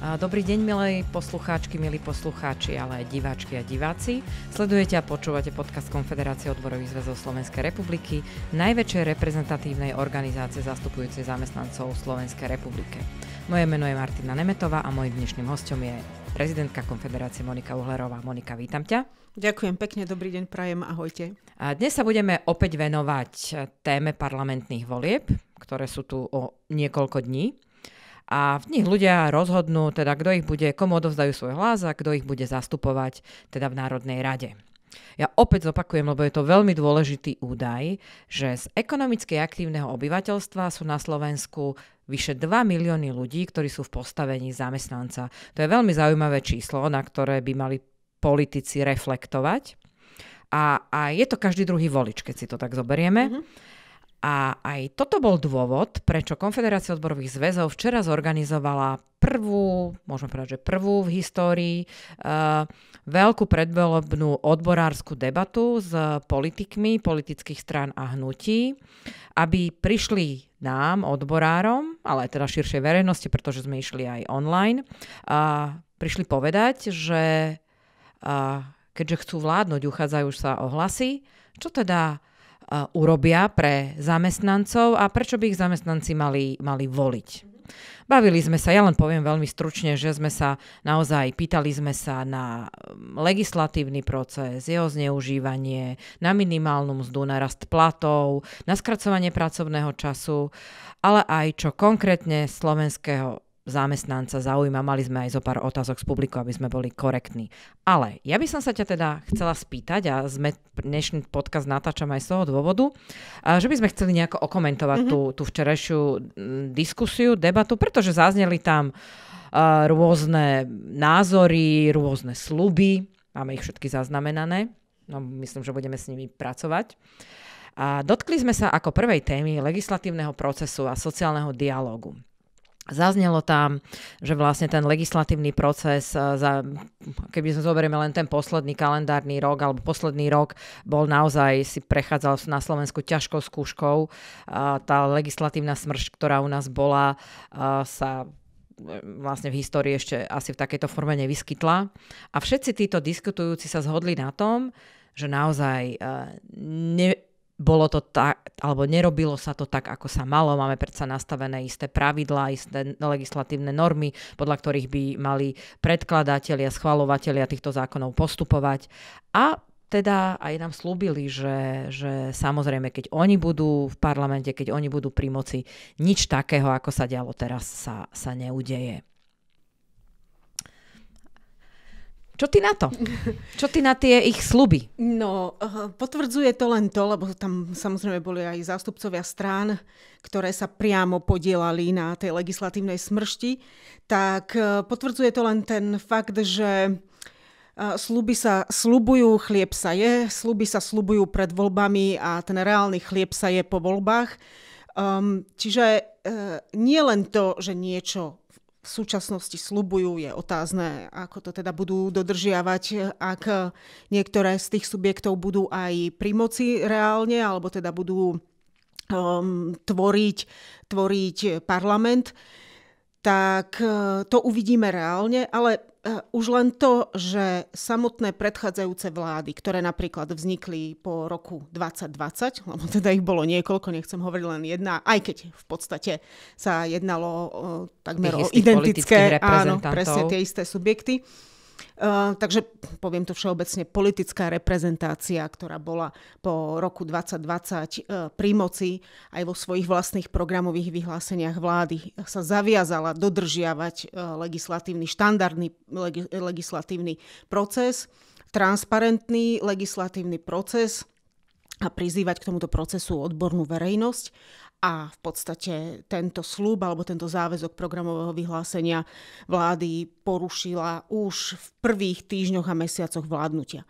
Dobrý deň, milé poslucháčky, milí poslucháči, ale aj diváčky a diváci. Sledujete a počúvate podcast Konfederácie odborových zväzov Slovenskej republiky, najväčšej reprezentatívnej organizácie zastupujúcej zamestnancov Slovenskej republike. Moje meno je Martina Nemetová a mojím dnešným hosťom je prezidentka Konfederácie Monika Uhlerová. Monika, vítam ťa. Ďakujem pekne, dobrý deň, prajem, ahojte. A dnes sa budeme opäť venovať téme parlamentných volieb, ktoré sú tu o niekoľko dní. A v nich ľudia rozhodnú, teda kto ich bude, komu odovzdajú svoj hlas a kto ich bude zastupovať teda v Národnej rade. Ja opäť zopakujem, lebo je to veľmi dôležitý údaj, že z ekonomicky aktívneho obyvateľstva sú na Slovensku vyše 2 milióny ľudí, ktorí sú v postavení zamestnanca. To je veľmi zaujímavé číslo, na ktoré by mali politici reflektovať. A je to každý druhý volič, keď si to tak zoberieme. Mm-hmm. A aj toto bol dôvod, prečo Konfederácia odborových zväzov včera zorganizovala môžeme povedať, že prvú v histórii veľkú predvolebnú odborárskú debatu s politikmi politických strán a hnutí, aby prišli nám, odborárom, ale aj teda širšej verejnosti, pretože sme išli aj online, prišli povedať, že keďže chcú vládnuť, uchádzajú sa o hlasy, čo teda urobia pre zamestnancov a prečo by ich zamestnanci mali voliť. Bavili sme sa, ja len poviem veľmi stručne, že sme sa naozaj, pýtali sme sa na legislatívny proces, jeho zneužívanie, na minimálnu mzdu, na rast platov, na skracovanie pracovného času, ale aj čo konkrétne slovenského zamestnanca zaujíma. Mali sme aj zo pár otázok z publiku, aby sme boli korektní. Ale ja by som sa ťa teda chcela spýtať, a sme dnešný podcast natáčam aj z toho dôvodu, že by sme chceli nejako okomentovať tú včerajšiu diskusiu, debatu, pretože zazneli tam rôzne názory, rôzne sľuby. Máme ich všetky zaznamenané. No, myslím, že budeme s nimi pracovať. A dotkli sme sa ako prvej témy legislatívneho procesu a sociálneho dialógu. Zaznelo tam, že vlastne ten legislatívny proces, keby sme zoberieme len ten posledný kalendárny rok, alebo posledný rok bol naozaj, si prechádzal na Slovensku ťažkou skúškou. Tá legislatívna smršť, ktorá u nás bola, sa vlastne v histórii ešte asi v takejto forme nevyskytla. A všetci títo diskutujúci sa zhodli na tom, že naozaj bolo to tak, alebo nerobilo sa to tak, ako sa malo. Máme predsa nastavené isté pravidlá, isté legislatívne normy, podľa ktorých by mali predkladatelia, schvaľovatelia týchto zákonov postupovať. A teda aj nám slúbili, že samozrejme, keď oni budú v parlamente, keď oni budú pri moci, nič takého, ako sa dialo teraz, sa neudeje. Čo ty na to? Čo ty na tie ich sľuby? No, potvrdzuje to len to, lebo tam samozrejme boli aj zástupcovia strán, ktoré sa priamo podielali na tej legislatívnej smršti, tak potvrdzuje to len ten fakt, že sľuby sa sľubujú, chlieb sa je, sľuby sa sľubujú pred voľbami a ten reálny chlieb sa je po voľbách. Čiže nie len to, že niečo v súčasnosti sľubujú, je otázne, ako to teda budú dodržiavať, ak niektoré z tých subjektov budú aj pri moci reálne, alebo teda budú tvoriť parlament, tak to uvidíme reálne, ale už len to, že samotné predchádzajúce vlády, ktoré napríklad vznikli po roku 2020, lebo teda ich bolo niekoľko, nechcem hovoriť len jedna, aj keď v podstate sa jednalo takmer o identické, áno, presne tie isté subjekty. Takže poviem to všeobecne, politická reprezentácia, ktorá bola po roku 2020 pri moci, aj vo svojich vlastných programových vyhláseniach vlády sa zaviazala dodržiavať legislatívny, štandardný legislatívny proces, transparentný legislatívny proces a prizývať k tomuto procesu odbornú verejnosť. A v podstate tento sľub alebo tento záväzok programového vyhlásenia vlády porušila už v prvých týždňoch a mesiacoch vládnutia.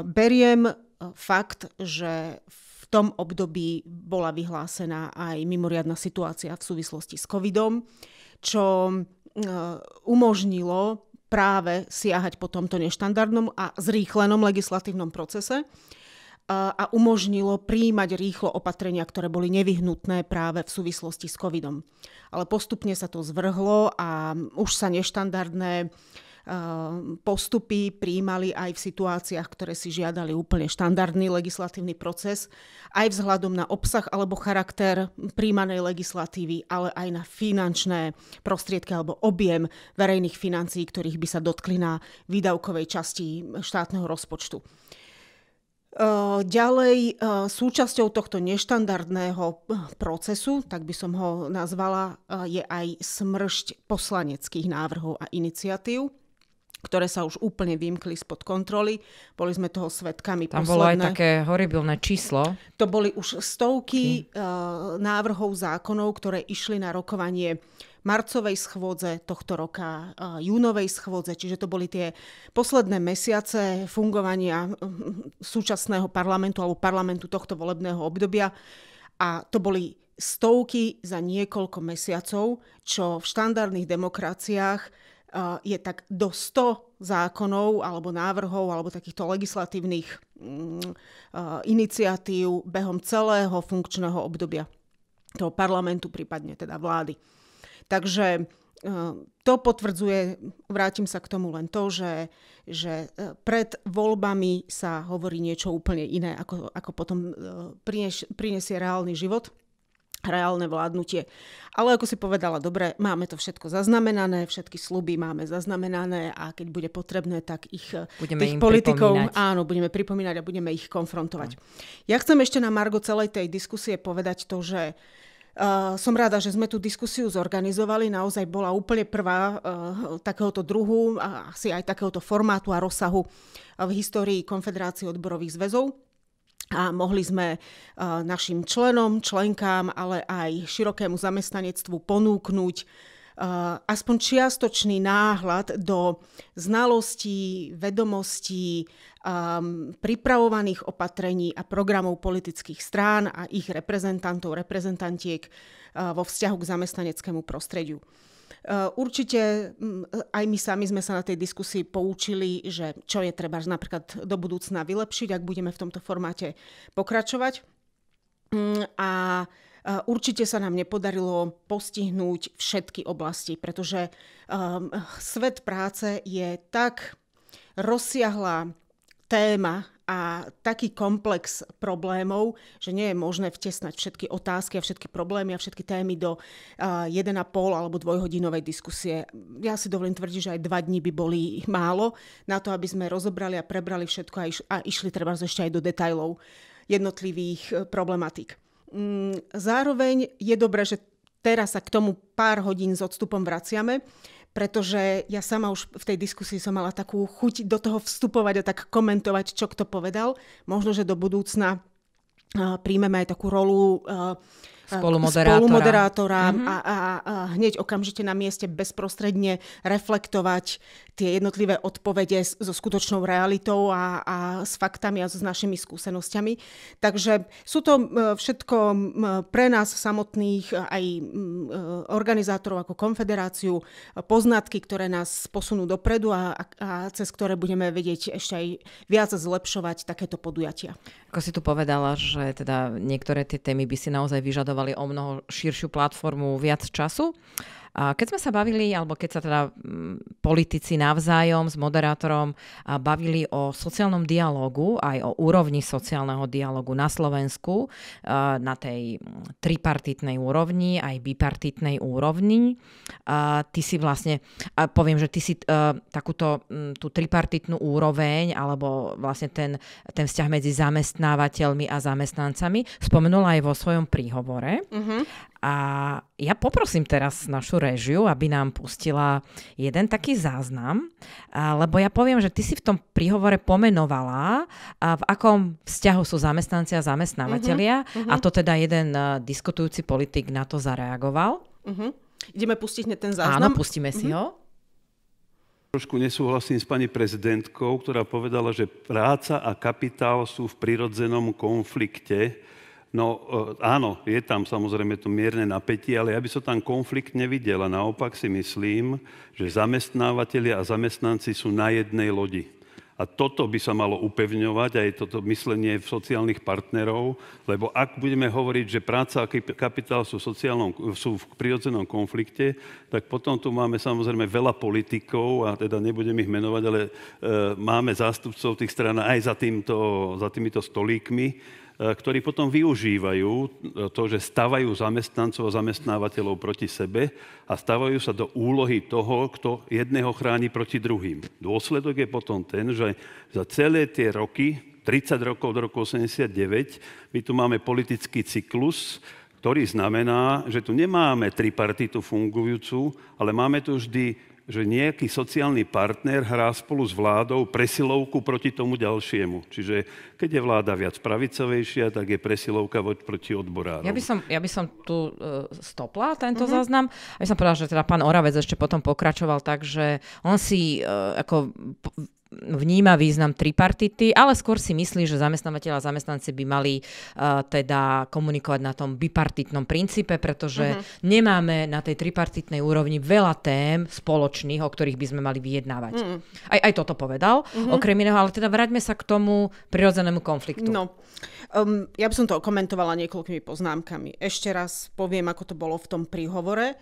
Beriem fakt, že v tom období bola vyhlásená aj mimoriadna situácia v súvislosti s covidom, čo umožnilo práve siahať po tomto neštandardnom a zrýchlenom legislatívnom procese. a umožnilo prijímať rýchlo opatrenia, ktoré boli nevyhnutné práve v súvislosti s covidom. Ale postupne sa to zvrhlo a už sa neštandardné postupy prijímali aj v situáciách, ktoré si žiadali úplne štandardný legislatívny proces, aj vzhľadom na obsah alebo charakter prijímanej legislatívy, ale aj na finančné prostriedky alebo objem verejných financií, ktorých by sa dotkli na výdavkovej časti štátneho rozpočtu. Ďalej, súčasťou tohto neštandardného procesu, tak by som ho nazvala, je aj smršť poslaneckých návrhov a iniciatív, ktoré sa už úplne vymkli spod kontroly. Boli sme toho svedkami posledné. Tam bolo aj také horibilné číslo. To boli už stovky návrhov zákonov, ktoré išli na rokovanie marcovej schôdze tohto roka, júnovej schôdze, čiže to boli tie posledné mesiace fungovania súčasného parlamentu alebo parlamentu tohto volebného obdobia. A to boli stovky za niekoľko mesiacov, čo v štandardných demokraciách je tak do 100 zákonov alebo návrhov alebo takýchto legislatívnych iniciatív behom celého funkčného obdobia toho parlamentu, prípadne teda vlády. Takže to potvrdzuje, vrátim sa k tomu len to, že pred voľbami sa hovorí niečo úplne iné, ako potom prinesie reálny život, reálne vládnutie. Ale ako si povedala, dobre, máme to všetko zaznamenané, všetky sľuby máme zaznamenané a keď bude potrebné, tak tých politikov budeme pripomínať a budeme ich konfrontovať. Ja chcem ešte na margo celej tej diskusie povedať to, že som rada, že sme tú diskusiu zorganizovali. Naozaj bola úplne prvá takéhoto druhu, asi aj takéhoto formátu a rozsahu v histórii Konfederácie odborových zväzov. A mohli sme našim členom, členkám, ale aj širokému zamestnanectvu ponúknuť aspoň čiastočný náhľad do znalostí, vedomostí, pripravovaných opatrení a programov politických strán a ich reprezentantov, reprezentantiek vo vzťahu k zamestnaneckému prostrediu. Určite aj my sami sme sa na tej diskusii poučili, že čo je treba napríklad do budúcna vylepšiť, ak budeme v tomto formáte pokračovať. A určite sa nám nepodarilo postihnúť všetky oblasti, pretože svet práce je tak rozsiahla téma a taký komplex problémov, že nie je možné vtesnať všetky otázky a všetky problémy a všetky témy do 1,5 alebo 2-hodinovej diskusie. Ja si dovolím tvrdiť, že aj 2 dní by boli málo na to, aby sme rozobrali a prebrali všetko a išli treba ešte aj do detailov jednotlivých problematík. Zároveň je dobré, že teraz sa k tomu pár hodín s odstupom vraciame, pretože ja sama už v tej diskusii som mala takú chuť do toho vstupovať a tak komentovať, čo kto povedal. Možno, že do budúcna príjmeme aj takú rolu spolumoderátora a hneď okamžite na mieste bezprostredne reflektovať tie jednotlivé odpovede so skutočnou realitou a s faktami a s našimi skúsenosťami. Takže sú to všetko pre nás samotných aj organizátorov ako Konfederáciu poznatky, ktoré nás posunú dopredu a cez ktoré budeme vedieť ešte aj viac zlepšovať takéto podujatia. Ako si tu povedala, že teda niektoré tie témy by si naozaj vyžadovali o mnoho širšiu platformu, viac času. A keď sme sa bavili, alebo keď sa teda politici navzájom s moderátorom bavili o sociálnom dialógu, aj o úrovni sociálneho dialógu na Slovensku, na tej tripartitnej úrovni, aj bipartitnej úrovni, ty si vlastne, poviem, že ty si takúto tú tripartitnú úroveň, alebo vlastne ten vzťah medzi zamestnávateľmi a zamestnancami spomenula aj vo svojom príhovore. A ja poprosím teraz našu réžiu, aby nám pustila jeden taký záznam, lebo ja poviem, že ty si v tom príhovore pomenovala, v akom vzťahu sú zamestnanci a zamestnávateľia, a to teda jeden diskutujúci politik na to zareagoval. Ideme pustiť ten záznam? Áno, pustíme si ho. Trošku nesúhlasím s pani prezidentkou, ktorá povedala, že práca a kapitál sú v prirodzenom konflikte. No áno, je tam samozrejme to mierne napätie, ale ja by som tam konflikt nevidel. Naopak si myslím, že zamestnávateľia a zamestnanci sú na jednej lodi. A toto by sa malo upevňovať, aj toto myslenie sociálnych partnerov, lebo ak budeme hovoriť, že práca a kapitál sú v prirodzenom konflikte, tak potom tu máme samozrejme veľa politikov, a teda nebudem ich menovať, ale máme zástupcov tých strán aj za týmito stolíkmi, ktorí potom využívajú to, že stavajú zamestnancov a zamestnávateľov proti sebe a stavajú sa do úlohy toho, kto jedného chráni proti druhým. Dôsledok je potom ten, že za celé tie roky, 30 rokov do roku 89, my tu máme politický cyklus, ktorý znamená, že tu nemáme tripartitu fungujúcu, ale máme tu vždy, že nejaký sociálny partner hrá spolu s vládou presilovku proti tomu ďalšiemu. Čiže keď je vláda viac pravicovejšia, tak je presilovka proti odborárom. Ja by som tu stopla tento záznam. Ja by som povedala, že teda pán Oravec ešte potom pokračoval tak, že on si ako vníma význam tripartity, ale skôr si myslí, že zamestnávateľ a zamestnanci by mali teda komunikovať na tom bipartitnom princípe, pretože nemáme na tej tripartitnej úrovni veľa tém spoločných, o ktorých by sme mali vyjednávať. Aj toto povedal, okrem iného, ale teda vráťme sa k tomu prirodzenému konfliktu. No, ja by som to komentovala niekoľkými poznámkami. Ešte raz poviem, ako to bolo v tom príhovore.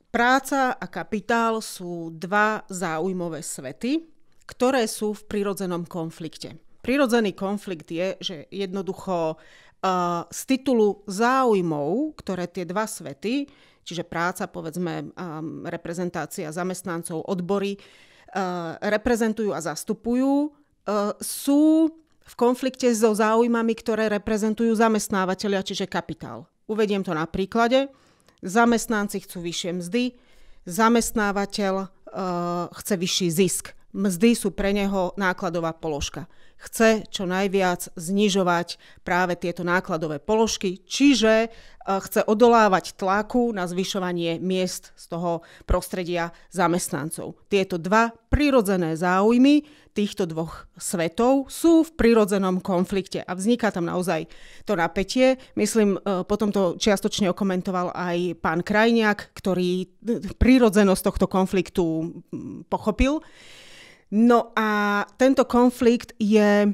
Práca a kapitál sú dva záujmové svety, ktoré sú v prirodzenom konflikte. Prirodzený konflikt je, že jednoducho z titulu záujmov, ktoré tie dva svety, čiže práca, povedzme, reprezentácia zamestnancov, odbory, reprezentujú a zastupujú, sú v konflikte so záujmami, ktoré reprezentujú zamestnávateľia, čiže kapitál. Uvediem to na príklade. Zamestnanci chcú vyššie mzdy, zamestnávateľ chce vyšší zisk. Mzdy sú pre neho nákladová položka. Chce čo najviac znižovať práve tieto nákladové položky, čiže chce odolávať tlaku na zvyšovanie miest z toho prostredia zamestnancov. Tieto dva prirodzené záujmy týchto dvoch svetov sú v prirodzenom konflikte a vzniká tam naozaj to napätie. Myslím, potom to čiastočne okomentoval aj pán Krajniak, ktorý prirodzenosť tohto konfliktu pochopil. No a tento konflikt je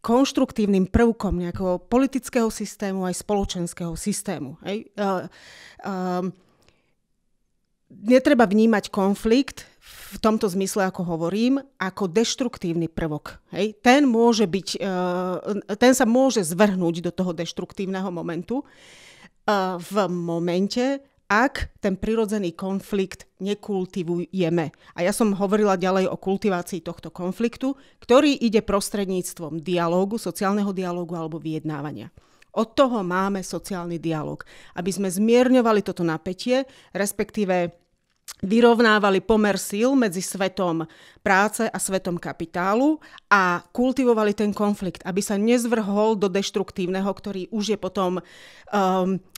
konštruktívnym prvkom nejakého politického systému aj spoločenského systému. Hej. Netreba vnímať konflikt v tomto zmysle, ako hovorím, ako deštruktívny prvok. Hej. Ten sa môže zvrhnúť do toho deštruktívneho momentu v momente, ak ten prirodzený konflikt nekultivujeme. A ja som hovorila ďalej o kultivácii tohto konfliktu, ktorý ide prostredníctvom dialógu, sociálneho dialógu alebo vyjednávania. Od toho máme sociálny dialóg, aby sme zmierňovali toto napätie, respektíve vyrovnávali pomer síl medzi svetom práce a svetom kapitálu a kultivovali ten konflikt, aby sa nezvrhol do deštruktívneho, ktorý už je potom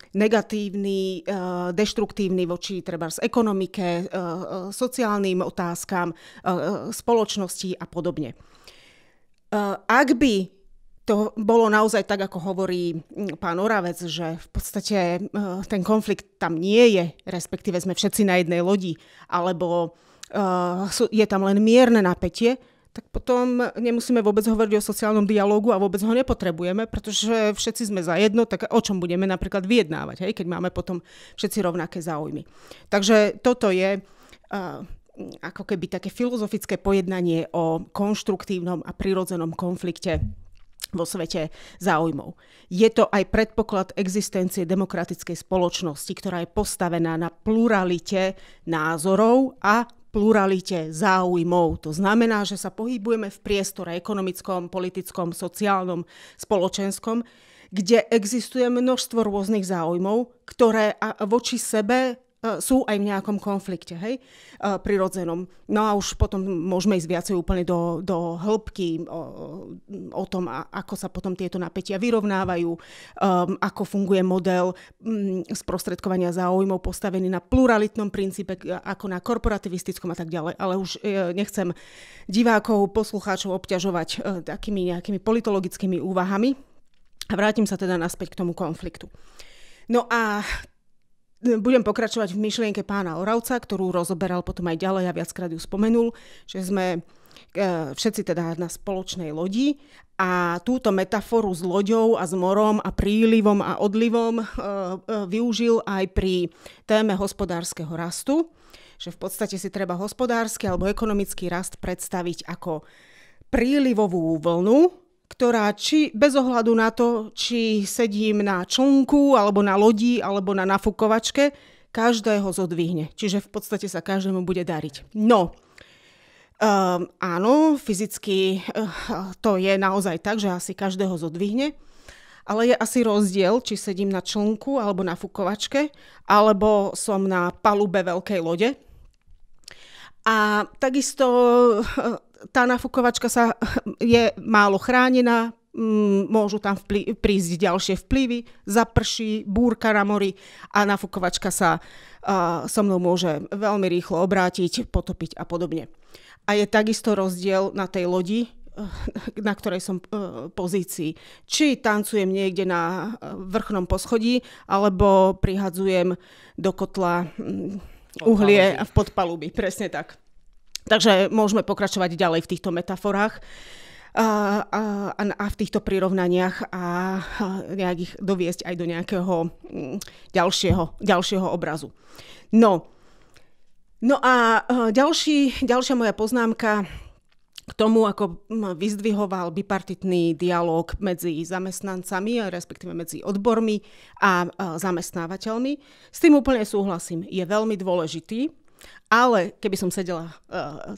negatívny, deštruktívny voči trebárs ekonomike, sociálnym otázkam, spoločnosti a podobne. Ak by to bolo naozaj tak, ako hovorí pán Oravec, že v podstate ten konflikt tam nie je, respektíve sme všetci na jednej lodi, alebo je tam len mierne napätie, tak potom nemusíme vôbec hovoriť o sociálnom dialógu a vôbec ho nepotrebujeme, pretože všetci sme za jedno, tak o čom budeme napríklad vyjednávať, hej, keď máme potom všetci rovnaké záujmy. Takže toto je ako keby také filozofické pojednanie o konštruktívnom a prirodzenom konflikte vo svete záujmov. Je to aj predpoklad existencie demokratickej spoločnosti, ktorá je postavená na pluralite názorov a pluralite záujmov. To znamená, že sa pohybujeme v priestore ekonomickom, politickom, sociálnom, spoločenskom, kde existuje množstvo rôznych záujmov, ktoré voči sebe sú aj v nejakom konflikte, hej, prirodzenom. No a už potom môžeme ísť viacej úplne do hĺbky o tom, ako sa potom tieto napätia vyrovnávajú, ako funguje model sprostredkovania záujmov postavený na pluralitnom princípe, ako na korporativistickom a tak ďalej. Ale už nechcem divákov, poslucháčov obťažovať takými nejakými politologickými úvahami a vrátim sa teda naspäť k tomu konfliktu. No a budem pokračovať v myšlienke pána Oravca, ktorú rozoberal potom aj ďalej a viackrát ju spomenul, že sme všetci teda na spoločnej lodi a túto metaforu s loďou a s morom a prílivom a odlivom využil aj pri téme hospodárskeho rastu, že v podstate si treba hospodársky alebo ekonomický rast predstaviť ako prílivovú vlnu, ktorá bez ohľadu na to, či sedím na člnku alebo na lodi alebo na nafúkovačke, každého zodvihne. Čiže v podstate sa každému bude dariť. No, áno, fyzicky to je naozaj tak, že asi každého zodvihne, ale je asi rozdiel, či sedím na člnku alebo na fukovačke, alebo som na palube veľkej lode. A takisto tá nafukovačka je málo chránená, môžu tam prísť ďalšie vplyvy, zaprší, búrka na mori a nafukovačka sa so mnou môže veľmi rýchlo obrátiť, potopiť a podobne. A je takisto rozdiel na tej lodi, na ktorej som pozícii. Či tancujem niekde na vrchnom poschodí, alebo prihadzujem do kotla uhlie v podpaluby. Presne tak. Takže môžeme pokračovať ďalej v týchto metaforách a v týchto prirovnaniach a nejak ich doviesť aj do nejakého ďalšieho obrazu. No a ďalšia moja poznámka k tomu, ako vyzdvihoval bipartitný dialóg medzi zamestnancami, respektíve medzi odbormi a zamestnávateľmi. S tým úplne súhlasím. Je veľmi dôležitý, ale keby som sedela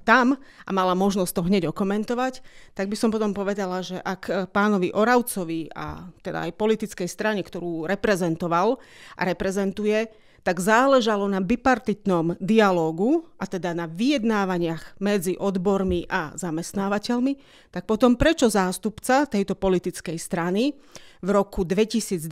tam a mala možnosť to hneď okomentovať, tak by som potom povedala, že ak pánovi Oravcovi a teda aj politickej strane, ktorú reprezentoval a reprezentuje, tak záležalo na bipartitnom dialógu, a teda na vyjednávaniach medzi odbormi a zamestnávateľmi, tak potom prečo zástupca tejto politickej strany v roku 2021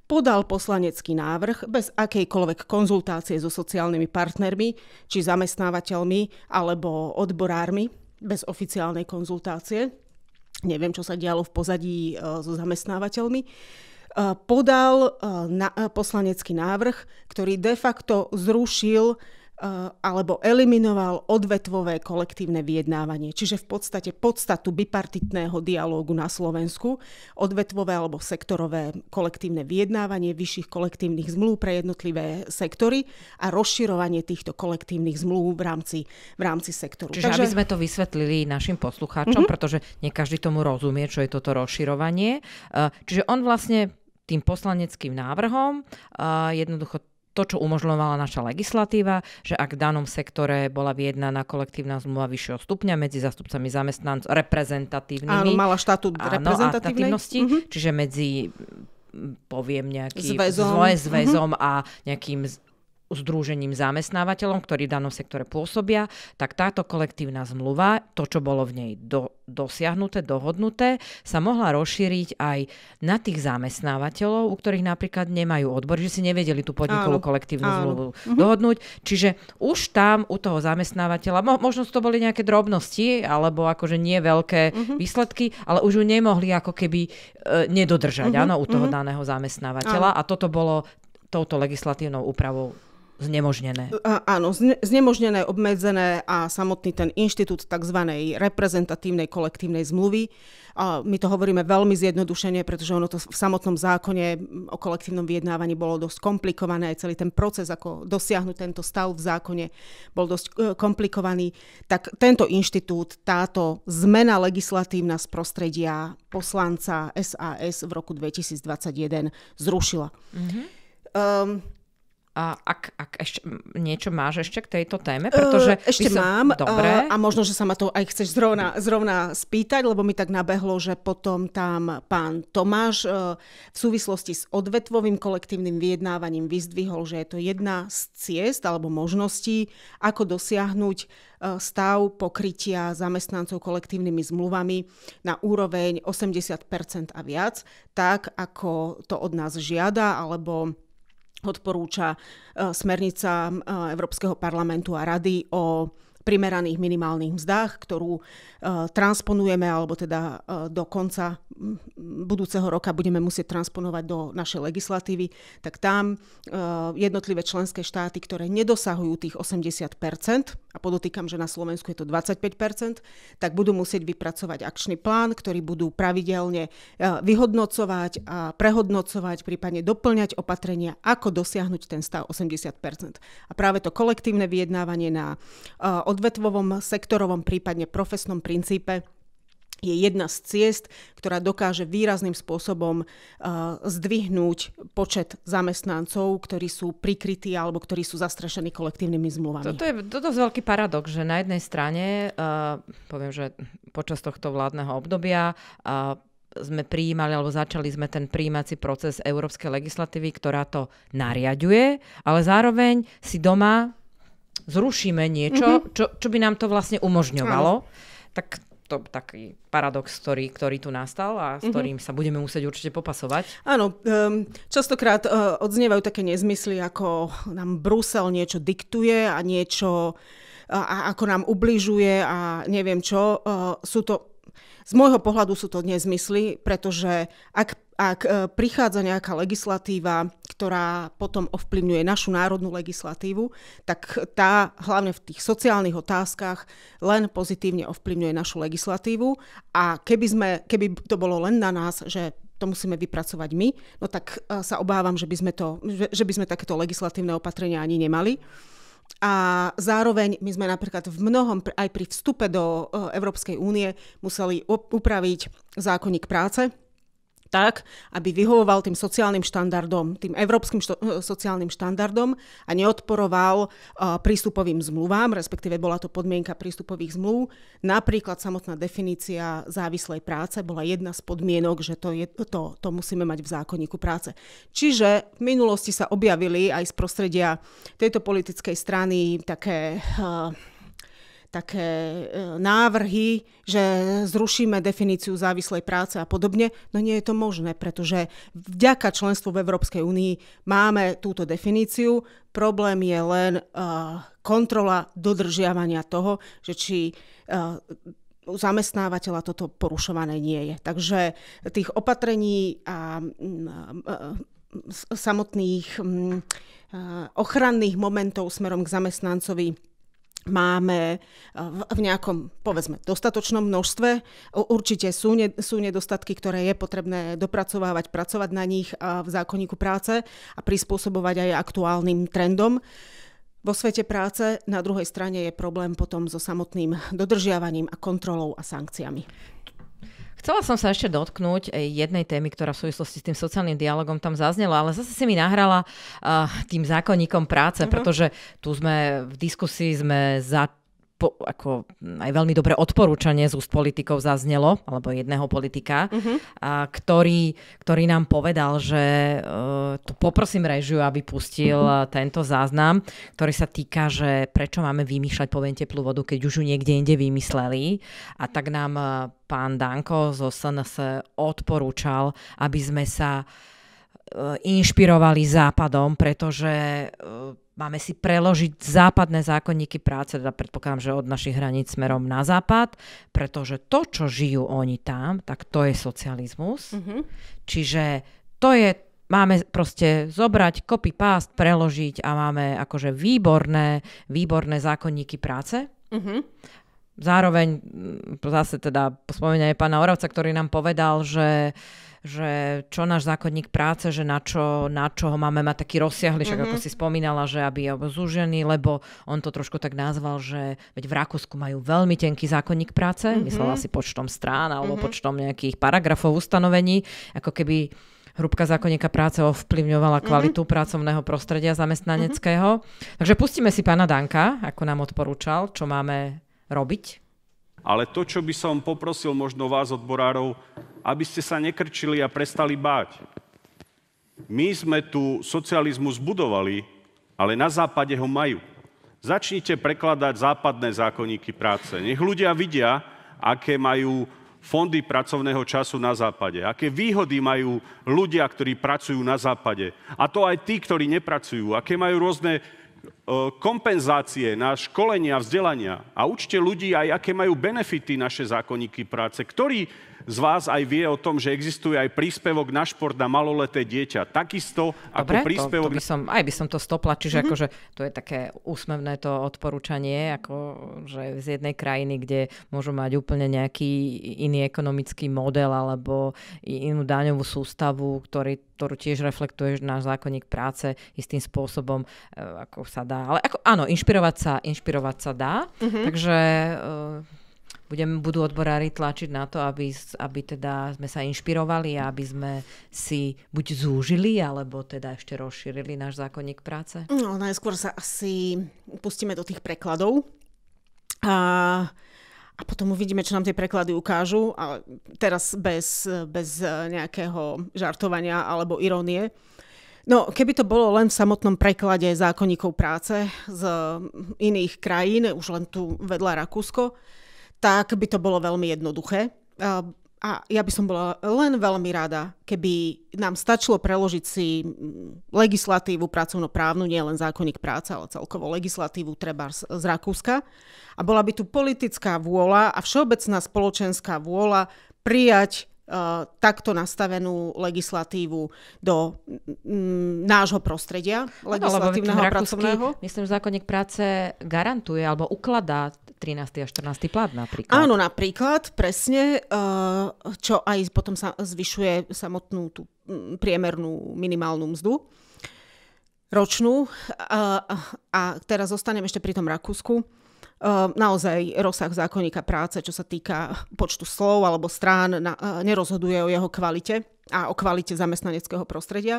podal poslanecký návrh bez akejkoľvek konzultácie so sociálnymi partnermi, či zamestnávateľmi alebo odborármi, bez oficiálnej konzultácie. Neviem, čo sa dialo v pozadí so zamestnávateľmi. Podal poslanecký návrh, ktorý de facto zrušil alebo eliminoval odvetvové kolektívne vyjednávanie. Čiže v podstate podstatu bipartitného dialógu na Slovensku, odvetvové alebo sektorové kolektívne vyjednávanie vyšších kolektívnych zmluv pre jednotlivé sektory a rozširovanie týchto kolektívnych zmluv v rámci sektoru. Čiže aby sme to vysvetlili našim poslucháčom, pretože nie každý tomu rozumie, čo je toto rozširovanie. Čiže on vlastne tým poslaneckým návrhom jednoducho to, čo umožňovala naša legislatíva, že ak v danom sektore bola vyjednaná kolektívna zmluva vyššieho stupňa medzi zástupcami zamestnancov reprezentatívnymi. Áno, mala štatút reprezentatívnej. Čiže medzi, poviem, nejakým zväzom a nejakým združením zamestnávateľom, ktorí v danom sektore pôsobia, tak táto kolektívna zmluva, to, čo bolo v nej dosiahnuté, dohodnuté, sa mohla rozšíriť aj na tých zamestnávateľov, u ktorých napríklad nemajú odbor, že si nevedeli tú podnikovú kolektívnu zmluvu dohodnúť. Čiže už tam u toho zamestnávateľa, možno to boli nejaké drobnosti, alebo akože nie veľké výsledky, ale už ju nemohli ako keby nedodržať u toho daného zamestnávateľa. A toto bolo touto legislatívnou úpravou znemožnené. Áno, znemožnené, obmedzené a samotný ten inštitút tzv. Reprezentatívnej kolektívnej zmluvy. My to hovoríme veľmi zjednodušene, pretože ono to v samotnom zákone o kolektívnom vyjednávaní bolo dosť komplikované. Celý ten proces, ako dosiahnuť tento stav v zákone, bol dosť komplikovaný. Tak tento inštitút, táto zmena legislatívna z prostredia poslanca SAS v roku 2021 zrušila. A ak ešte niečo máš ešte k tejto téme? Pretože ešte mám. Dobre. A možno, že sa ma to aj chceš zrovna spýtať, lebo mi tak nabehlo, že potom tam pán Tomáš v súvislosti s odvetvovým kolektívnym vyjednávaním vyzdvihol, že je to jedna z ciest alebo možností, ako dosiahnuť stav pokrytia zamestnancov kolektívnymi zmluvami na úroveň 80% a viac, tak ako to od nás žiada alebo odporúča smernica Európskeho parlamentu a rady o primeraných minimálnych mzdách, ktorú transponujeme, alebo teda do konca budúceho roka budeme musieť transponovať do našej legislatívy, tak tam jednotlivé členské štáty, ktoré nedosahujú tých 80%, a podotýkam, že na Slovensku je to 25%, tak budú musieť vypracovať akčný plán, ktorý budú pravidelne vyhodnocovať a prehodnocovať, prípadne doplňať opatrenia, ako dosiahnuť ten stav 80%. A práve to kolektívne vyjednávanie na odvetvovom, sektorovom, prípadne profesnom princípe je jedna z ciest, ktorá dokáže výrazným spôsobom zdvihnúť počet zamestnancov, ktorí sú prikrytí alebo ktorí sú zastrešení kolektívnymi zmluvami. To je dosť veľký paradox, že na jednej strane, poviem, že počas tohto vládneho obdobia sme prijímali, alebo začali sme ten prijímací proces európskej legislatívy, ktorá to nariaďuje, ale zároveň si doma zrušíme niečo, čo by nám to vlastne umožňovalo. Tak to taký paradox, ktorý tu nastal a s ktorým sa budeme musieť určite popasovať. Áno, častokrát odznievajú také nezmysly, ako nám Brusel niečo diktuje a niečo, ako nám ubližuje a neviem čo. Z môjho pohľadu sú to nezmysly, pretože ak prichádza nejaká legislatíva, ktorá potom ovplyvňuje našu národnú legislatívu, tak tá hlavne v tých sociálnych otázkach len pozitívne ovplyvňuje našu legislatívu. A keby to bolo len na nás, že to musíme vypracovať my, no tak sa obávam, že by sme takéto legislatívne opatrenia ani nemali. A zároveň my sme napríklad v mnohom, aj pri vstupe do Európskej únie, museli upraviť zákonník práce tak, aby vyhovoval tým sociálnym štandardom, tým európskym sociálnym štandardom a neodporoval prístupovým zmluvám, respektíve bola to podmienka prístupových zmluv. Napríklad samotná definícia závislej práce bola jedna z podmienok, že to musíme mať v zákonníku práce. Čiže v minulosti sa objavili aj z prostredia tejto politickej strany také návrhy, že zrušíme definíciu závislej práce a podobne. No nie je to možné, pretože vďaka členstvu v Európskej únii máme túto definíciu. Problém je len kontrola dodržiavania toho, že či u zamestnávateľa toto porušované nie je. Takže tých opatrení a samotných ochranných momentov smerom k zamestnancovi máme v nejakom, povedzme, dostatočnom množstve. Určite sú nedostatky, ktoré je potrebné dopracovávať, pracovať na nich v zákonníku práce a prispôsobovať aj aktuálnym trendom. Vo svete práce na druhej strane je problém potom so samotným dodržiavaním a kontrolou a sankciami. Chcela som sa ešte dotknúť jednej témy, ktorá v súvislosti s tým sociálnym dialogom tam zaznela, ale zase si mi nahrala tým zákonníkom práce, pretože tu sme v diskusii ako aj veľmi dobré odporúčanie z úst politikov zaznelo, alebo jedného politika, ktorý nám povedal, že tu poprosím réžiu, aby pustil tento záznam, ktorý sa týka, že prečo máme vymýšľať, poviem, teplú vodu, keď už ju niekde inde vymysleli. A tak nám pán Danko zo SNS odporúčal, aby sme sa inšpirovali Západom, pretože máme si preložiť západné zákonníky práce, teda predpokladám, že od našich hraníc smerom na západ, pretože to, čo žijú oni tam, tak to je socializmus. Čiže máme proste zobrať, copy-paste, preložiť a máme akože výborné zákonníky práce. Zároveň zase teda spomínanie pána Oravca, ktorý nám povedal, že čo náš zákonník práce, že na čo ho máme mať taký rozsiahly, však ako si spomínala, že aby je zúžený, lebo on to trošku tak nazval, že veď v Rakúsku majú veľmi tenký zákonník práce, myslela si počtom strán alebo počtom nejakých paragrafov ustanovení, ako keby hrúbka zákonníka práce ovplyvňovala kvalitu pracovného prostredia zamestnaneckého. Takže pustíme si pána Danka, ako nám odporúčal, čo máme robiť. Ale to, čo by som poprosil možno vás, odborárov, aby ste sa nekrčili a prestali báť. My sme tu socializmus budovali, ale na západe ho majú. Začnite prekladať západné zákonníky práce. Nech ľudia vidia, aké majú fondy pracovného času na západe, aké výhody majú ľudia, ktorí pracujú na západe. A to aj tí, ktorí nepracujú, aké majú rôzne kompenzácie na školenia, vzdelania a učte ľudí aj, aké majú benefity naše zákonníky práce. Ktorý z vás aj vie o tom, že existuje aj príspevok na šport na maloleté dieťa? Takisto ako príspevok... Dobre, by som to stopla, čiže akože to je také úsmevné to odporúčanie, ako že z jednej krajiny, kde môžu mať úplne nejaký iný ekonomický model alebo inú daňovú sústavu, ktorú tiež reflektuje náš zákonník práce istým spôsobom, ako sa dá. Ale áno, inšpirovať sa dá, takže... budú odborári tlačiť na to, aby teda sme sa inšpirovali a aby sme si buď zúžili, alebo teda ešte rozšírili náš zákonník práce? No, najskôr sa asi pustíme do tých prekladov a potom uvidíme, čo nám tie preklady ukážu. Ale teraz bez nejakého žartovania alebo irónie. No, keby to bolo len v samotnom preklade zákonníkov práce z iných krajín, už len tu vedľa Rakúsko, tak by to bolo veľmi jednoduché. A ja by som bola len veľmi rada, keby nám stačilo preložiť si legislatívu pracovnoprávnu, nie len zákonník práce, ale celkovo legislatívu trebárs z Rakúska. A bola by tu politická vôľa a všeobecná spoločenská vôľa prijať takto nastavenú legislatívu do nášho prostredia legislatívneho a pracovného. Myslím, že zákonník práce garantuje alebo ukladá 13. a 14. plat napríklad. Áno, napríklad, presne, čo aj potom sa zvyšuje samotnú tú priemernú minimálnu mzdu ročnú. A teraz zostanem ešte pri tom Rakúsku. Naozaj rozsah zákonníka práce, čo sa týka počtu slov alebo strán, nerozhoduje o jeho kvalite a o kvalite zamestnaneckého prostredia.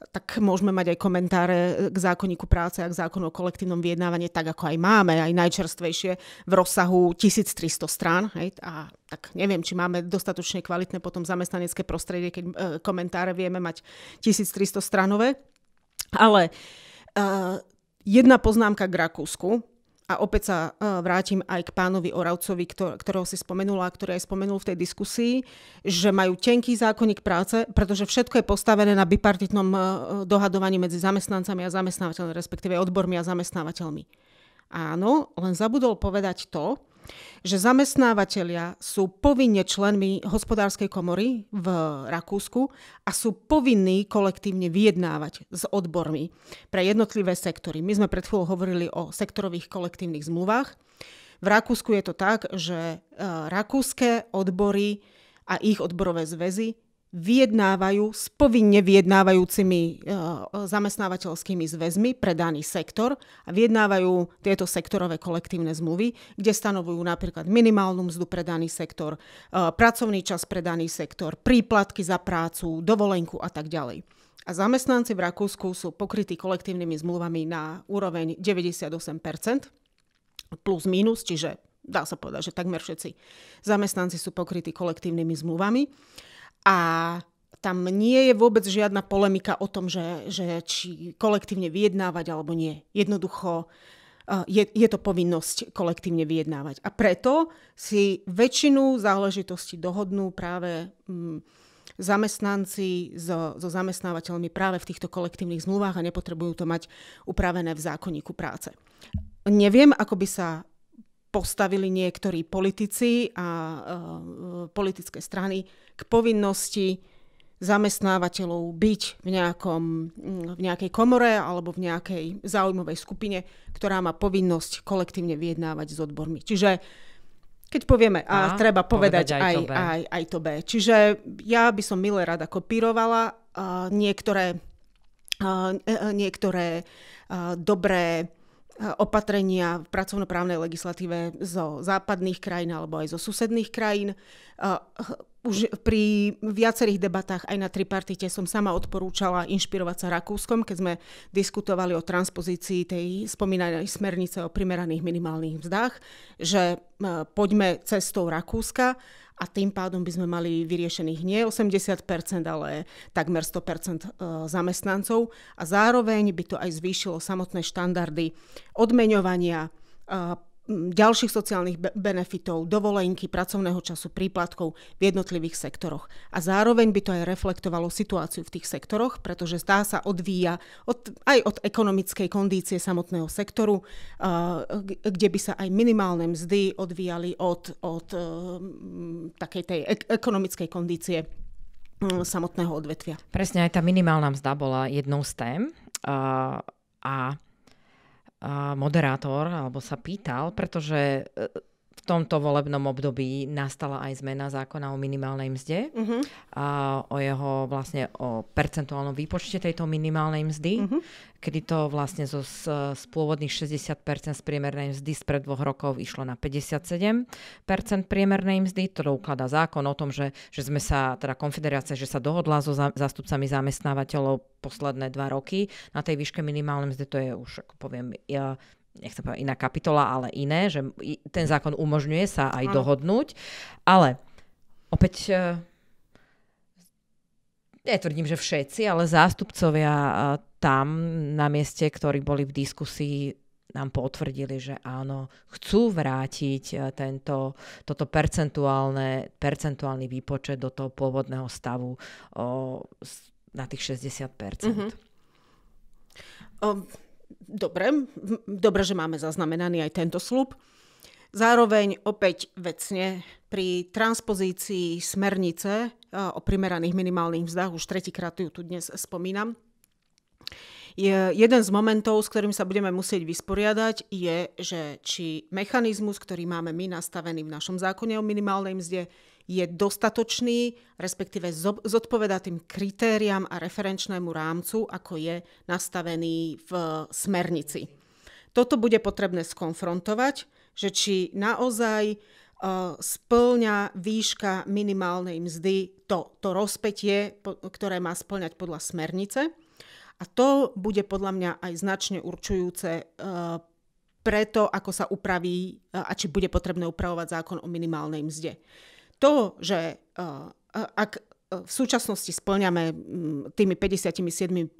Tak môžeme mať aj komentáre k zákonníku práce a k zákonu o kolektívnom vyjednávaní, tak ako aj máme, aj najčerstvejšie v rozsahu 1300 strán. Hej? A tak neviem, či máme dostatočne kvalitné potom zamestnanecké prostredie, keď komentáre vieme mať 1300 stranové. Ale jedna poznámka k Rakúsku. A opäť sa vrátim aj k pánovi Oravcovi, ktorého si spomenula a ktorý aj spomenul v tej diskusii, že majú tenký zákonník práce, pretože všetko je postavené na bipartitnom dohadovaní medzi zamestnancami a zamestnávateľmi, respektíve odbormi a zamestnávateľmi. Áno, len zabudol povedať to, že zamestnávateľia sú povinne členmi hospodárskej komory v Rakúsku a sú povinní kolektívne vyjednávať s odbormi pre jednotlivé sektory. My sme pred chvíľou hovorili o sektorových kolektívnych zmluvách. V Rakúsku je to tak, že rakúske odbory a ich odborové zväzy vyjednávajú s povinne vyjednávajúcimi zamestnávateľskými zväzmi pre daný sektor a vyjednávajú tieto sektorové kolektívne zmluvy, kde stanovujú napríklad minimálnu mzdu pre daný sektor, pracovný čas pre daný sektor, príplatky za prácu, dovolenku a tak ďalej. A zamestnanci v Rakúsku sú pokrytí kolektívnymi zmluvami na úroveň 98%, plus minus, čiže dá sa povedať, že takmer všetci zamestnanci sú pokrytí kolektívnymi zmluvami. A tam nie je vôbec žiadna polemika o tom, že či kolektívne vyjednávať alebo nie. Jednoducho je to povinnosť kolektívne vyjednávať. A preto si väčšinu záležitostí dohodnú práve zamestnanci so zamestnávateľmi práve v týchto kolektívnych zmluvách a nepotrebujú to mať upravené v zákonníku práce. Neviem, ako by sa postavili niektorí politici a politické strany k povinnosti zamestnávateľov byť v nejakej komore alebo v nejakej záujmovej skupine, ktorá má povinnosť kolektívne vyjednávať s odbormi. Čiže keď povieme A, treba povedať aj to B. Čiže ja by som milé rada kopírovala niektoré dobré opatrenia v pracovnoprávnej legislatíve zo západných krajín alebo aj zo susedných krajín. Už pri viacerých debatách aj na tripartite som sama odporúčala inšpirovať sa Rakúskom, keď sme diskutovali o transpozícii tej spomínanej smernice o primeraných minimálnych mzdách, že poďme cestou Rakúska a tým pádom by sme mali vyriešených nie 80%, ale takmer 100% zamestnancov a zároveň by to aj zvýšilo samotné štandardy odmeňovania ďalších sociálnych benefitov, dovolenky, pracovného času, príplatkov v jednotlivých sektoroch. A zároveň by to aj reflektovalo situáciu v tých sektoroch, pretože tá sa odvíja aj od ekonomickej kondície samotného sektoru, kde by sa aj minimálne mzdy odvíjali od takej tej ekonomickej kondície samotného odvetvia. Presne, aj tá minimálna mzda bola jednou z tém a moderátor alebo sa pýtal, pretože v tomto volebnom období nastala aj zmena zákona o minimálnej mzde a o percentuálnom výpočte tejto minimálnej mzdy, kedy to vlastne z pôvodných 60% z priemernej mzdy spred 2 rokov išlo na 57% priemernej mzdy. To ukladá zákon o tom, že sme sa, teda konfederácia, že sa dohodla so zástupcami zamestnávateľov posledné 2 roky na tej výške minimálnej mzdy. To je už, ako poviem, nechcem povedať iná kapitola, ale iné, že ten zákon umožňuje sa aj dohodnúť. Ale opäť netvrdím, že všetci, ale zástupcovia tam na mieste, ktorí boli v diskusii, nám potvrdili, že áno, chcú vrátiť toto percentuálny výpočet do toho pôvodného stavu na tých 60%. Dobre, že máme zaznamenaný aj tento sľub. Zároveň opäť vecne pri transpozícii smernice o primeraných minimálnych mzdách, už tretíkrát ju tu dnes spomínam, jeden z momentov, s ktorým sa budeme musieť vysporiadať, je, že či mechanizmus, ktorý máme my nastavený v našom zákone o minimálnej mzde, je dostatočný, respektíve zodpovedá tým kritériám a referenčnému rámcu, ako je nastavený v smernici. Toto bude potrebné skonfrontovať, že či naozaj spĺňa výška minimálnej mzdy to rozpätie, ktoré má spĺňať podľa smernice. A to bude podľa mňa aj značne určujúce preto, ako sa upraví a či bude potrebné upravovať zákon o minimálnej mzde. To, že ak v súčasnosti spĺňame tými 57%,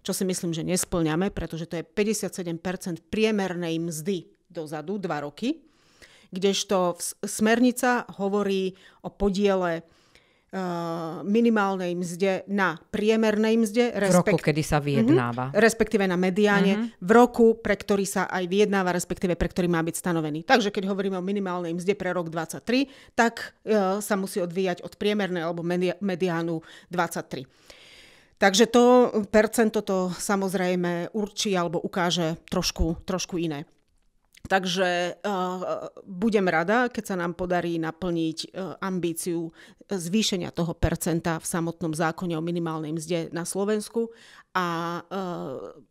čo si myslím, že nespĺňame, pretože to je 57% priemernej mzdy dozadu, 2 roky, kdežto smernica hovorí o podiele minimálnej mzde na priemernej mzde. V roku, kedy sa vyjednáva. Respektíve na mediáne. V roku, pre ktorý sa aj vyjednáva, respektíve pre ktorý má byť stanovený. Takže keď hovoríme o minimálnej mzde pre rok 2023, tak sa musí odvíjať od priemernej alebo mediánu 23. Takže to percento to samozrejme určí alebo ukáže trošku iné. Takže budem rada, keď sa nám podarí naplniť ambíciu zvýšenia toho percenta v samotnom zákone o minimálnej mzde na Slovensku a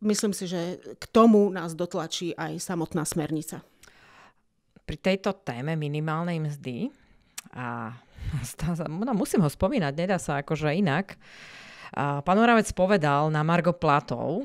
myslím si, že k tomu nás dotlačí aj samotná smernica. Pri tejto téme minimálnej mzdy, musím ho spomínať, nedá sa akože inak, pán Moravec povedal na margo platov,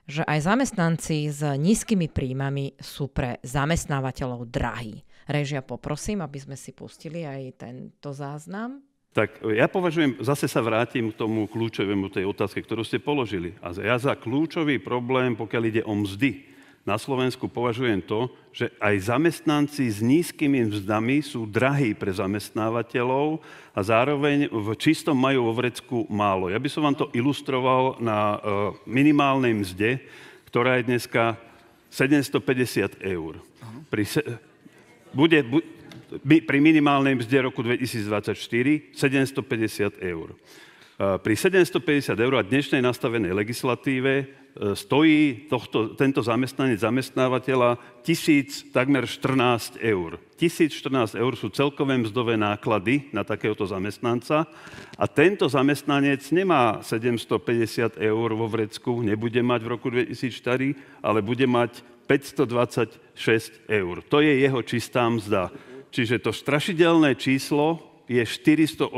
že aj zamestnanci s nízkymi príjmami sú pre zamestnávateľov drahí. Réžia, poprosím, aby sme si pustili aj tento záznam. Tak ja považujem, zase sa vrátim k tomu kľúčovému tej otázke, ktorú ste položili. A ja za kľúčový problém, pokiaľ ide o mzdy, na Slovensku považujem to, že aj zamestnanci s nízkymi mzdami sú drahí pre zamestnávateľov a zároveň v čistom majú vo vrecku málo. Ja by som vám to ilustroval na minimálnej mzde, ktorá je dneska 750 eur. Pri minimálnej mzde roku 2024 750 eur. Pri 750 eur a dnešnej nastavenej legislatíve stojí tento zamestnanec zamestnávateľa takmer 14 eur. 1014 eur sú celkové mzdové náklady na takéhoto zamestnanca a tento zamestnanec nemá 750 eur vo vrecku, nebude mať v roku 2004, ale bude mať 526 eur. To je jeho čistá mzda. Čiže to strašidelné číslo je 487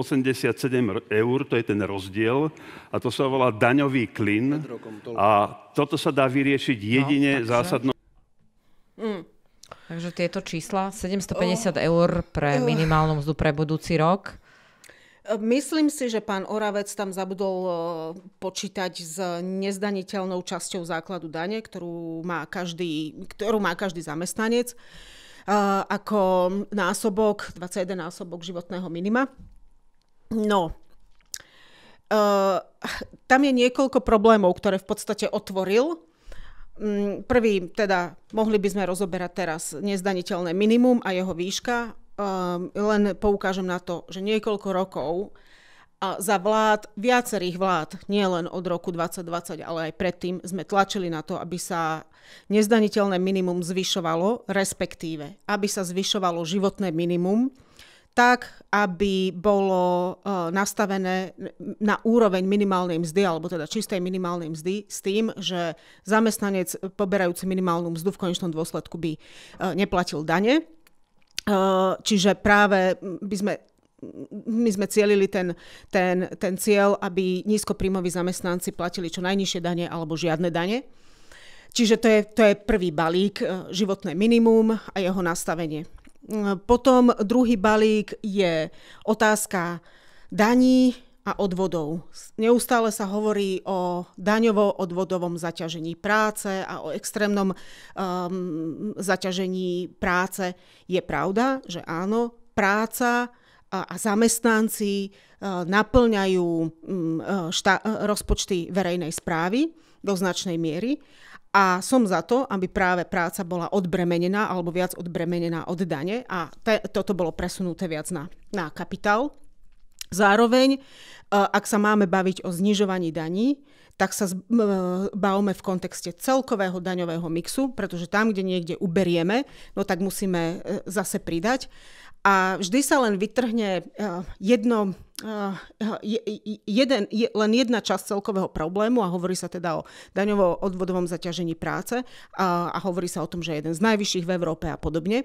eur, to je ten rozdiel, a to sa volá daňový klin. A toto sa dá vyriešiť jedine zásadnou. Takže tieto čísla, 750 eur pre minimálnu mzdu pre budúci rok. Myslím si, že pán Oravec tam zabudol počítať s nezdaniteľnou časťou základu dane, ktorú má každý zamestnanec, ako násobok, 21 násobok životného minima. No, tam je niekoľko problémov, ktoré v podstate otvoril. Prvý, teda, mohli by sme rozoberať teraz nezdaniteľné minimum a jeho výška. Len poukážem na to, že niekoľko rokov za viacerých vlád, nie len od roku 2020, ale aj predtým, sme tlačili na to, aby sa nezdaniteľné minimum zvyšovalo, respektíve, aby sa zvyšovalo životné minimum, tak, aby bolo nastavené na úroveň minimálnej mzdy, alebo teda čistej minimálnej mzdy, s tým, že zamestnanec poberajúci minimálnu mzdu v konečnom dôsledku by neplatil dane. Čiže práve my sme cielili ten cieľ, aby nízkopríjmoví zamestnanci platili čo najnižšie dane alebo žiadne dane. Čiže to je prvý balík, životné minimum a jeho nastavenie. Potom druhý balík je otázka daní a odvodov. Neustále sa hovorí o daňovo-odvodovom zaťažení práce a o extrémnom zaťažení práce. Je pravda, že áno, práca a zamestnanci naplňajú rozpočty verejnej správy do značnej miery. A som za to, aby práve práca bola odbremenená alebo viac odbremenená od dane a toto bolo presunuté viac na kapitál. Zároveň, ak sa máme baviť o znižovaní daní, tak sa bavíme v kontexte celkového daňového mixu, pretože tam, kde niekde uberieme, no tak musíme zase pridať. A vždy sa len vytrhne len jedna časť celkového problému a hovorí sa teda o daňovo-odvodovom zaťažení práce a hovorí sa o tom, že je jeden z najvyšších v Európe a podobne.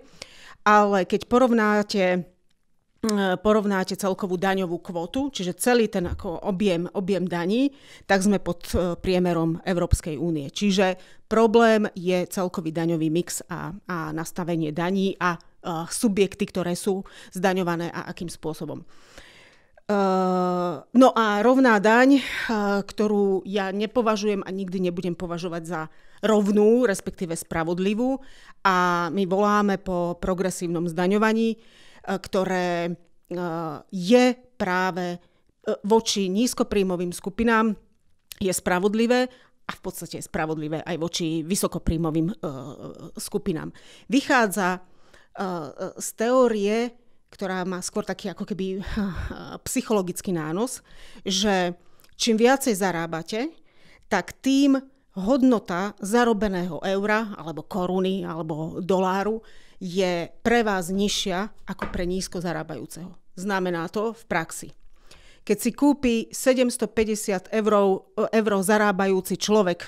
Ale keď porovnáte celkovú daňovú kvotu, čiže celý ten ako objem daní, tak sme pod priemerom Európskej únie. Čiže problém je celkový daňový mix a nastavenie daní a subjekty, ktoré sú zdaňované a akým spôsobom. No a rovná daň, ktorú ja nepovažujem a nikdy nebudem považovať za rovnú, respektíve spravodlivú, a my voláme po progresívnom zdaňovaní, ktoré je práve voči nízkopríjmovým skupinám je spravodlivé a v podstate je spravodlivé aj voči vysokopríjmovým skupinám. Vychádza z teórie, ktorá má skôr taký ako keby psychologický nános, že čím viacej zarábate, tak tým hodnota zarobeného eura, alebo koruny, alebo doláru je pre vás nižšia ako pre nízko zarábajúceho. Znamená to v praxi. Keď si kúpi 750 eur zarábajúci človek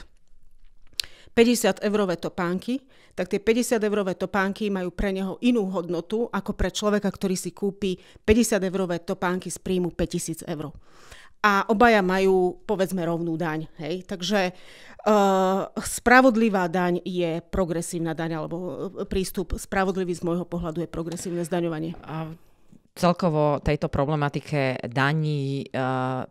50-eurové topánky, tak tie 50-eurové topánky majú pre neho inú hodnotu ako pre človeka, ktorý si kúpi 50-eurové topánky z príjmu 5000 eur. A obaja majú, povedzme, rovnú daň. Hej? Takže spravodlivá daň je progresívna daň, alebo prístup spravodlivý z môjho pohľadu je progresívne zdaňovanie. A celkovo tejto problematike daní,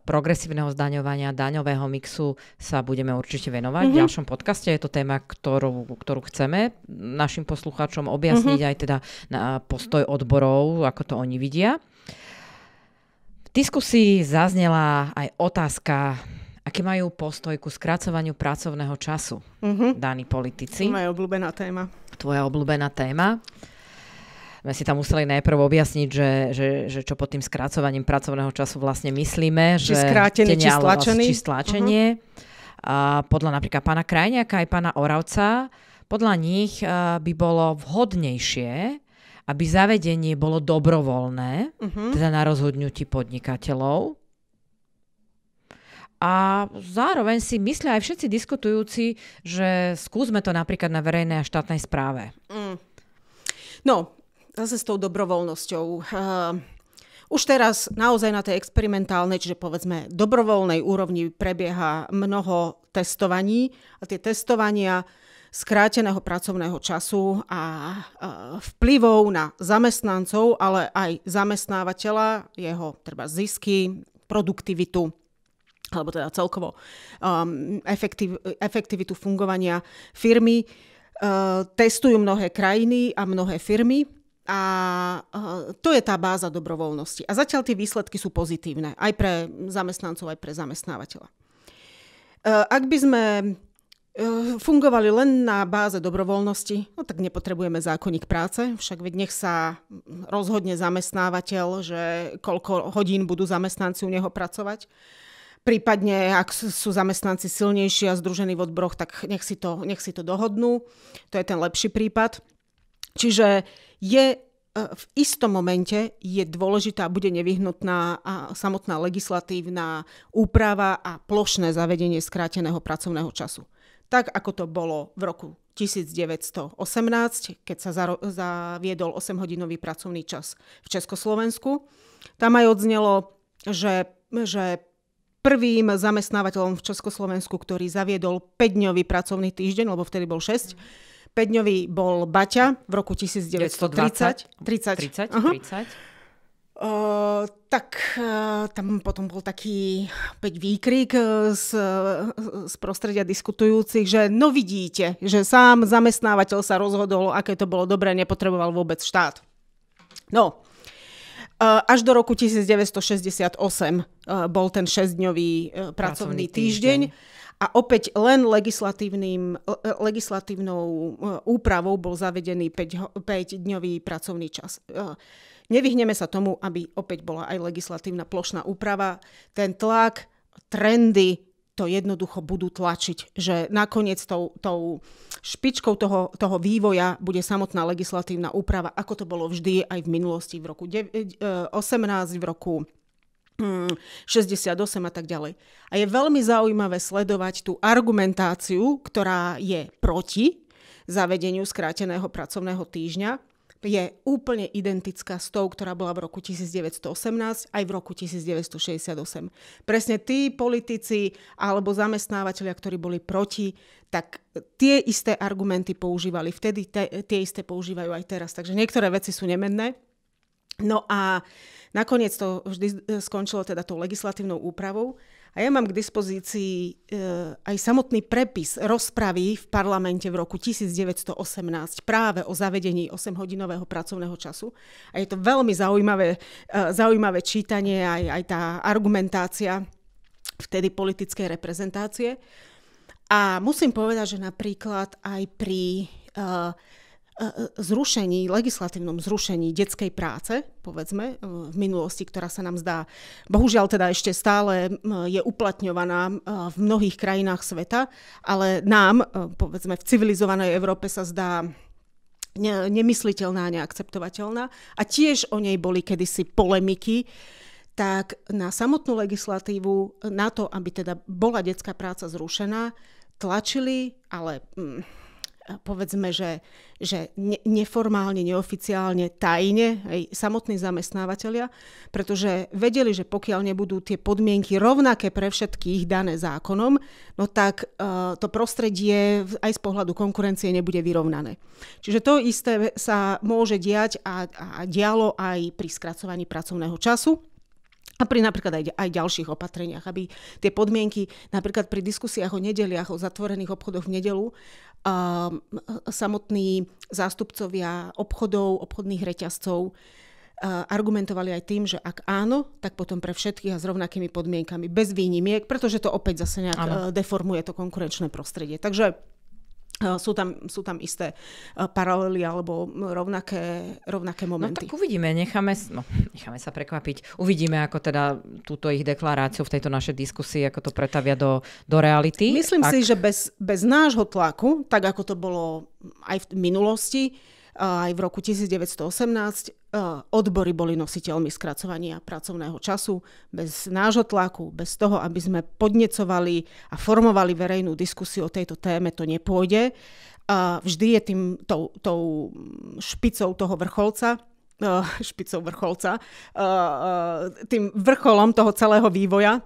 progresívneho zdaňovania, daňového mixu sa budeme určite venovať v ďalšom podcaste. Je to téma, ktorú chceme našim poslucháčom objasniť aj teda na postoj odborov, ako to oni vidia. V diskusii zaznela aj otázka, aký majú postoj ku skracovaniu pracovného času daní politici. Moja obľúbená téma. Tvoja obľúbená téma. My si tam museli najprv objasniť, že čo pod tým skracovaním pracovného času vlastne myslíme. Či skrátený, či stlačený. Či stlačenie. A podľa napríklad pána Krajniaka aj pána Oravca, podľa nich by bolo vhodnejšie, aby zavedenie bolo dobrovoľné, teda na rozhodnutí podnikateľov. A zároveň si myslia aj všetci diskutujúci, že skúsme to napríklad na verejnej a štátnej správe. No, zase s tou dobrovoľnosťou. Už teraz naozaj na tej experimentálnej, čiže povedzme dobrovoľnej úrovni prebieha mnoho testovaní a tie testovania skráteného pracovného času a vplyvov na zamestnancov, ale aj zamestnávateľa, jeho treba zisky, produktivitu, alebo teda celkovo efektivitu fungovania firmy. Testujú mnohé krajiny a mnohé firmy. A to je tá báza dobrovoľnosti. A zatiaľ tie výsledky sú pozitívne. Aj pre zamestnancov, aj pre zamestnávateľa. Ak by sme fungovali len na báze dobrovoľnosti, no tak nepotrebujeme zákonník práce. Však veď nech sa rozhodne zamestnávateľ, že koľko hodín budú zamestnanci u neho pracovať. Prípadne, ak sú zamestnanci silnejší a združení v odboroch, tak nech si to dohodnú. To je ten lepší prípad. Čiže v istom momente je dôležitá, bude nevyhnutná samotná legislatívna úprava a plošné zavedenie skráteného pracovného času. Tak, ako to bolo v roku 1918, keď sa zaviedol 8-hodinový pracovný čas v Československu. Tam aj odznelo, že prvým zamestnávateľom v Československu, ktorý zaviedol 5-dňový pracovný týždeň, lebo vtedy bol 6, 5-dňový bol Baťa v roku 1930. 30. Tak tam potom bol taký opäť výkrik z prostredia diskutujúcich, že no vidíte, že sám zamestnávateľ sa rozhodol, aké to bolo dobré, nepotreboval vôbec štát. No, až do roku 1968 bol ten 6-dňový pracovný týždeň. A opäť len legislatívnou úpravou bol zavedený 5-dňový pracovný čas. Nevyhneme sa tomu, aby opäť bola aj legislatívna plošná úprava. Ten tlak, trendy to jednoducho budú tlačiť, že nakoniec tou špičkou toho vývoja bude samotná legislatívna úprava, ako to bolo vždy aj v minulosti, v roku 18, v roku 68 a tak ďalej. A je veľmi zaujímavé sledovať tú argumentáciu, ktorá je proti zavedeniu skráteného pracovného týždňa. Je úplne identická s tou, ktorá bola v roku 1918 aj v roku 1968. Presne tí politici alebo zamestnávateľia, ktorí boli proti, tak tie isté argumenty používali vtedy, tie isté používajú aj teraz. Takže niektoré veci sú nemenné. No a nakoniec to vždy skončilo teda tou legislatívnou úpravou. A ja mám k dispozícii aj samotný prepis rozpravy v parlamente v roku 1918 práve o zavedení 8-hodinového pracovného času. A je to veľmi zaujímavé čítanie, aj tá argumentácia vtedy politickej reprezentácie. A musím povedať, že napríklad aj pri legislatívnom zrušení detskej práce, povedzme, v minulosti, ktorá sa nám zdá, bohužiaľ teda ešte stále je uplatňovaná v mnohých krajinách sveta, ale nám, povedzme, v civilizovanej Európe sa zdá nemysliteľná, neakceptovateľná a tiež o nej boli kedysi polemiky, tak na samotnú legislatívu, na to, aby teda bola detská práca zrušená, tlačili, ale povedzme, že neformálne, neoficiálne, tajne, aj samotní zamestnávateľia, pretože vedeli, že pokiaľ nebudú tie podmienky rovnaké pre všetkých dané zákonom, no tak to prostredie aj z pohľadu konkurencie nebude vyrovnané. Čiže to isté sa môže diať a dialo aj pri skracovaní pracovného času a pri napríklad aj ďalších opatreniach, aby tie podmienky, napríklad pri diskusiách o nedeliach, o zatvorených obchodoch v nedelu, samotní zástupcovia obchodných reťazcov argumentovali aj tým, že ak áno, tak potom pre všetkých a s rovnakými podmienkami, bez výnimiek, pretože to opäť zase nejak deformuje to konkurenčné prostredie. Takže sú tam isté paralely alebo rovnaké momenty. No tak uvidíme, necháme sa prekvapiť. Uvidíme, ako teda túto ich deklaráciu v tejto našej diskusii, ako to pretavia do reality. Myslím si, že bez nášho tlaku, tak ako to bolo aj v minulosti, aj v roku 1918, odbory boli nositeľmi skracovania pracovného času. Bez nášho tlaku, bez toho, aby sme podnecovali a formovali verejnú diskusiu o tejto téme, to nepôjde. Vždy je tou špicou toho vrcholca, tým vrcholom toho celého vývoja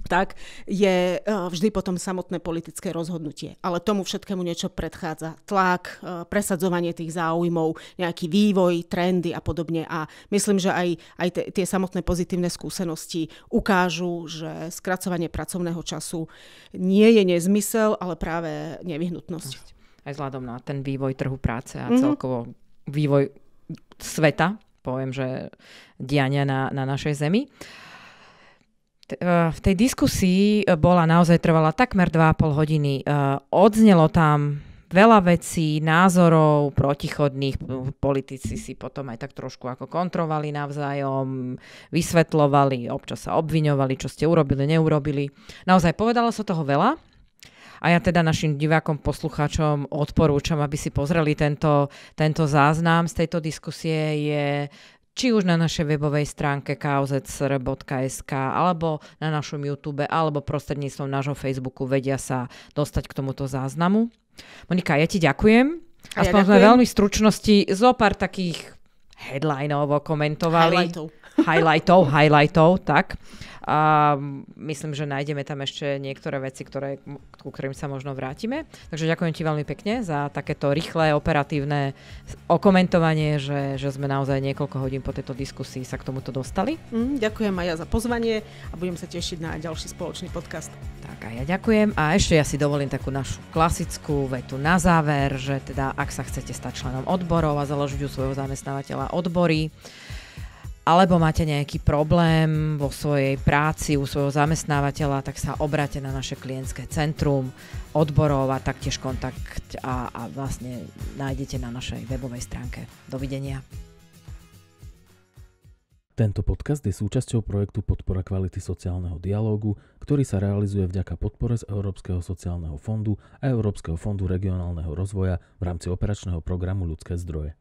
tak je vždy potom samotné politické rozhodnutie. Ale tomu všetkému niečo predchádza. Tlak, presadzovanie tých záujmov, nejaký vývoj, trendy a podobne. A myslím, že aj tie samotné pozitívne skúsenosti ukážu, že skracovanie pracovného času nie je nezmysel, ale práve nevyhnutnosť. Aj vzhľadom na ten vývoj trhu práce a celkovo vývoj sveta, poviem, že diania na našej zemi. V tej diskusii trvala takmer 2,5 hodiny. Odznelo tam veľa vecí, názorov protichodných. Politici si potom aj tak trošku ako kontrovali navzájom, vysvetľovali, občas sa obviňovali, čo ste urobili, neurobili. Naozaj povedalo sa toho veľa. A ja teda našim divákom, poslucháčom odporúčam, aby si pozreli tento záznam z tejto diskusie. Je či už na našej webovej stránke kauzecr.sk, alebo na našom YouTube, alebo prostredníctvom nášho Facebooku vedia sa dostať k tomuto záznamu. Monika, ja ti ďakujem. Aspoň sme veľmi stručnosti zo pár takých headlineov komentovali. Highlightov, tak. A myslím, že nájdeme tam ešte niektoré veci, ku ktorým sa možno vrátime. Takže ďakujem ti veľmi pekne za takéto rýchle, operatívne okomentovanie, že sme naozaj niekoľko hodín po tejto diskusii sa k tomuto dostali. Ďakujem aj ja za pozvanie a budem sa tešiť na ďalší spoločný podcast. Tak a ja ďakujem. A ešte ja si dovolím takú našu klasickú vetu na záver, že teda ak sa chcete stať členom odborov a založiť u svojho zamestnávateľa odbory, alebo máte nejaký problém vo svojej práci u svojho zamestnávateľa, tak sa obráte na naše klientské centrum odborov a taktiež kontakt a vlastne nájdete na našej webovej stránke. Dovidenia. Tento podcast je súčasťou projektu Podpora kvality sociálneho dialógu, ktorý sa realizuje vďaka podpore z Európskeho sociálneho fondu a Európskeho fondu regionálneho rozvoja v rámci operačného programu Ľudské zdroje.